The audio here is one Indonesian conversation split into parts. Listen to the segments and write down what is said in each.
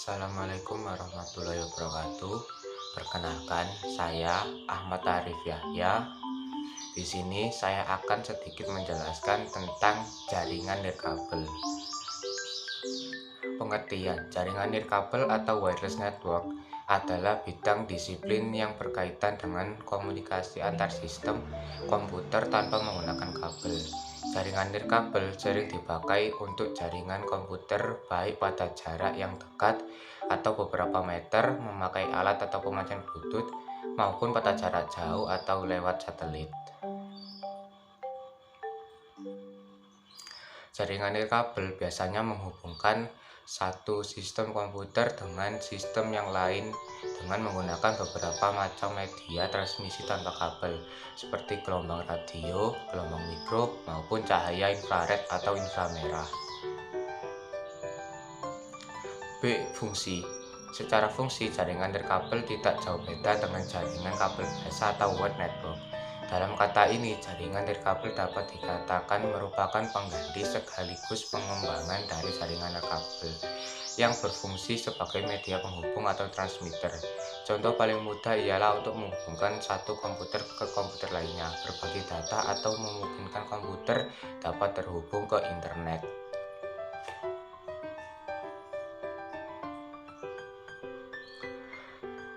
Assalamualaikum warahmatullahi wabarakatuh. Perkenalkan, saya Ahmad Arif Yahya. Di sini saya akan sedikit menjelaskan tentang jaringan nirkabel. Pengertian jaringan nirkabel atau wireless network adalah bidang disiplin yang berkaitan dengan komunikasi antar sistem komputer tanpa menggunakan kabel. Jaringan nirkabel sering dipakai untuk jaringan komputer baik pada jarak yang dekat atau beberapa meter memakai alat atau pemancar Bluetooth maupun pada jarak jauh atau lewat satelit. Jaringan nirkabel biasanya menghubungkan satu sistem komputer dengan sistem yang lain dengan menggunakan beberapa macam media transmisi tanpa kabel seperti gelombang radio, gelombang mikro, maupun cahaya infrared atau inframerah. B. Fungsi. Secara fungsi, jaringan nirkabel tidak jauh beda dengan jaringan kabel biasa atau wire network. Dalam kata ini, jaringan nirkabel dapat dikatakan merupakan pengganti sekaligus pengembangan dari jaringan nirkabel yang berfungsi sebagai media penghubung atau transmitter. Contoh paling mudah ialah untuk menghubungkan satu komputer ke komputer lainnya, berbagi data, atau memungkinkan komputer dapat terhubung ke internet.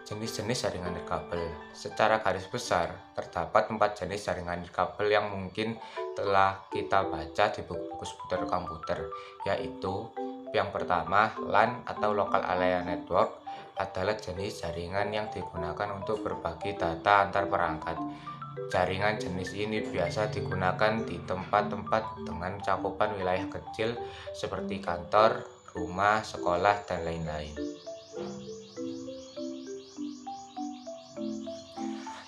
Jenis-jenis jaringan nirkabel. Secara garis besar, terdapat 4 jenis jaringan nirkabel yang mungkin telah kita baca di buku-buku seputar komputer, yaitu yang pertama, LAN atau Local Area Network adalah jenis jaringan yang digunakan untuk berbagi data antar perangkat. Jaringan jenis ini biasa digunakan di tempat-tempat dengan cakupan wilayah kecil seperti kantor, rumah, sekolah, dan lain-lain.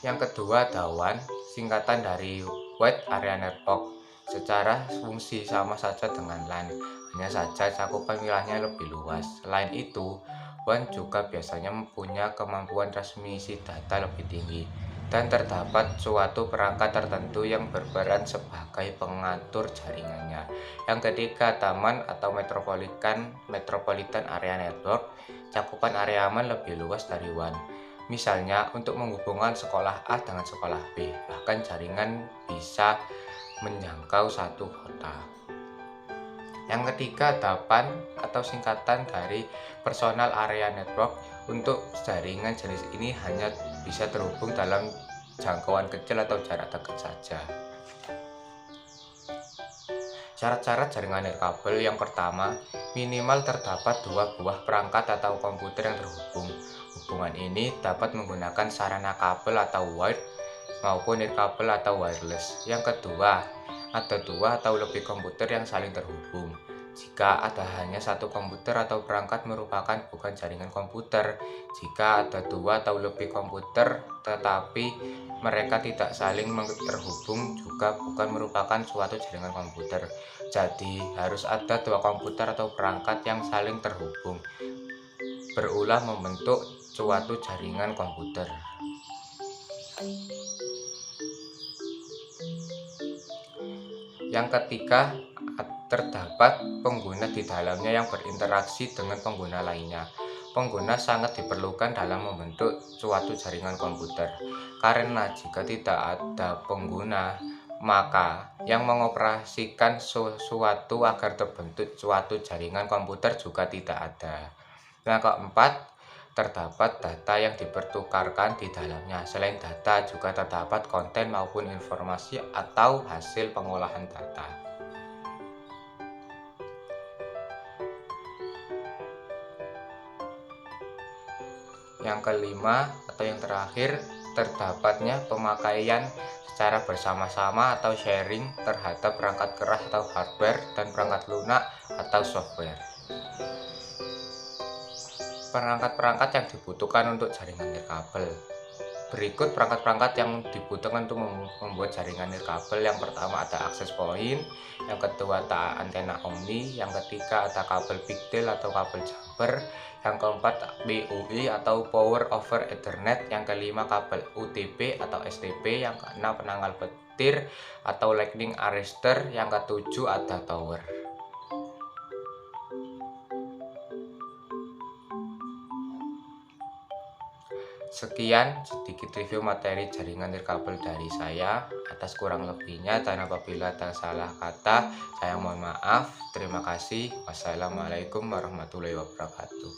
Yang kedua, WAN, singkatan dari Wide Area Network. Secara fungsi sama saja dengan LAN, hanya saja cakupan wilayahnya lebih luas. Selain itu, WAN juga biasanya mempunyai kemampuan transmisi data lebih tinggi, dan terdapat suatu perangkat tertentu yang berperan sebagai pengatur jaringannya. Yang ketiga, taman atau metropolitan area network. Cakupan area aman lebih luas dari WAN. Misalnya, untuk menghubungkan sekolah A dengan sekolah B, bahkan jaringan bisa menjangkau satu kota. Yang ketiga, DAPAN atau singkatan dari Personal Area Network. Untuk jaringan jenis ini hanya bisa terhubung dalam jangkauan kecil atau jarak dekat saja. Syarat-syarat jaringan nirkabel. Yang pertama, minimal terdapat 2 buah perangkat atau komputer yang terhubung. Hubungan ini dapat menggunakan sarana kabel atau wired maupun nirkabel atau wireless. Yang kedua, ada 2 atau lebih komputer yang saling terhubung. Jika ada hanya satu komputer atau perangkat merupakan bukan jaringan komputer. Jika ada 2 atau lebih komputer tetapi mereka tidak saling terhubung juga bukan merupakan suatu jaringan komputer. Jadi harus ada 2 komputer atau perangkat yang saling terhubung berulah membentuk suatu jaringan komputer. Yang ketiga, terdapat pengguna di dalamnya yang berinteraksi dengan pengguna lainnya. Pengguna sangat diperlukan dalam membentuk suatu jaringan komputer, karena jika tidak ada pengguna, maka yang mengoperasikan sesuatu agar terbentuk suatu jaringan komputer juga tidak ada. Yang keempat, terdapat data yang dipertukarkan di dalamnya. Selain data, juga terdapat konten maupun informasi atau hasil pengolahan data. Yang kelima atau yang terakhir, terdapatnya pemakaian secara bersama-sama atau sharing terhadap perangkat keras atau hardware dan perangkat lunak atau software. Perangkat-perangkat yang dibutuhkan untuk jaringan nirkabel. Berikut perangkat-perangkat yang dibutuhkan untuk membuat jaringan nirkabel. Yang pertama ada access point, yang kedua ada antena omni, yang ketiga ada kabel pigtail atau kabel jumper, yang keempat PoE atau power over ethernet, yang kelima kabel UTP atau STP, yang keenam penanggal petir atau lightning arrester, yang ketujuh ada tower. Sekian sedikit review materi jaringan nirkabel dari saya. Atas kurang lebihnya dan apabila ada salah kata, saya mohon maaf. Terima kasih. Wassalamualaikum warahmatullahi wabarakatuh.